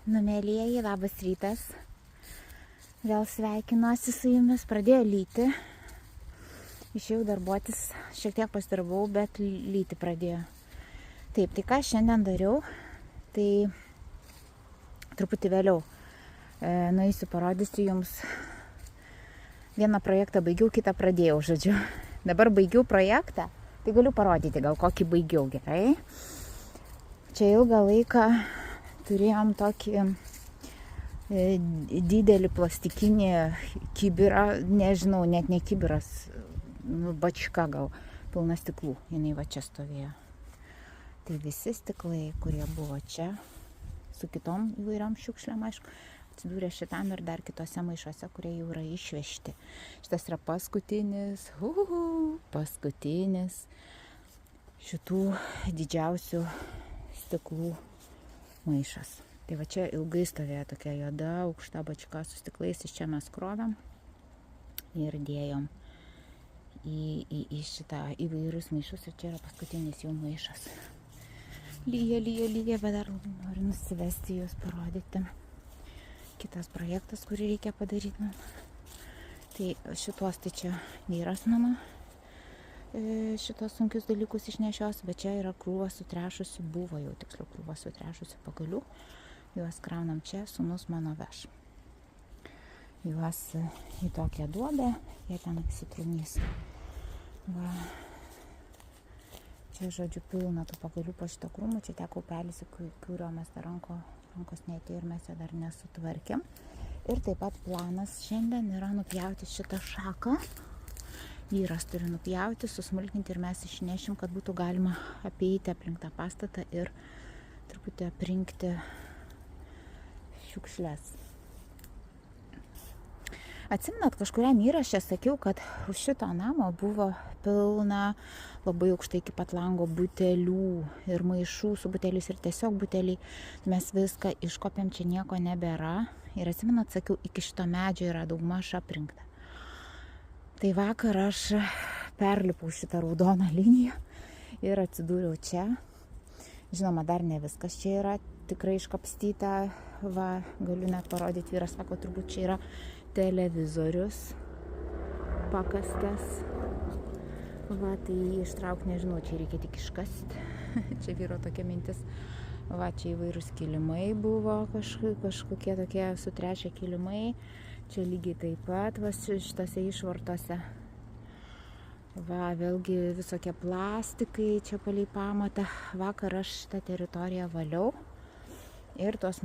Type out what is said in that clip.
Numėlėjai, labas rytas. Vėl sveikinuosi su jumis. Pradėjo lyti. Išėjau darbuotis, šiek tiek pasidirbau, bet lyti pradėjo. Taip, tai ką šiandien dariau, tai truputį vėliau nueisiu, parodysiu jums. Vieną projektą baigiau, kitą pradėjau, žodžiu. Dabar baigiau projektą, tai galiu parodyti, gal kokį baigiau, gerai. Čia ilgą laiką turėjom tokį didelį plastikinį kibirą, nežinau, net ne kibiras, bačka gal, pilna stiklų, jinai va čia stovėjo. Tai visi stiklai, kurie buvo čia, su kitom įvairiom šiukšlėm, aišku, atsidūrė šitam ir dar kitose maišuose, kurie jau yra išvežti. Šitas yra paskutinis šitų didžiausių stiklų maišas. Tai va čia ilgai stovėjo tokia juoda, aukšta bačka su stiklais, iš čia mes krovėm ir dėjom į šitą įvairius maišus ir čia yra paskutinis jau maišas. Lyja, bet dar noriu nusivesti jūs parodyti. Kitas projektas, kurį reikia padaryti man. Tai šituos, tai čia vyras mano šitos sunkius dalykus išnešios, bet čia yra krūva sutrešusi, buvo jau tiksliau krūva sutrešusi pagalių. Juos kraunam čia, sūnus mano veš. Juos į tokią duobę, jie ten įsitrūnys. Va. Čia, žodžiu, pilna tų pagalių po šito krūmų, čia teko upelis, kurio mes dar rankos neatėjo ir mes ją dar nesutvarkėm. Ir taip pat planas šiandien yra nupjauti šitą šaką. Vyras turi nupjauti, susmulkinti ir mes išnešim, kad būtų galima apeiti aplink tą pastatą ir truputį aprinkti šiukšles. Atsimenat, kažkuriam įraše sakiau, kad už šito namo buvo pilna labai aukštai iki pat lango butelių ir maišų su buteliais ir tiesiog buteliai. Mes viską iškopėm, čia nieko nebėra. Ir atsimenat, sakiau, iki šito medžio yra daugmaž aprinkta. Tai vakar aš perlipau šitą raudoną liniją ir atsidūriau čia. Žinoma, dar ne viskas čia yra tikrai iškapstyta. Va, galiu net parodyti, vyras sako, turbūt čia yra televizorius pakastas. Va, tai ištrauk, nežinau, čia reikia tik iškasti. Čia vyro tokia mintis. Va, čia įvairūs kilimai buvo, kažkokie tokie sutrešę kilimai. Čia lygiai taip pat, va, šitose išvartose. Va, vėlgi visokie plastikai čia palei pamatą. Vakar aš šitą teritoriją valiau ir tuos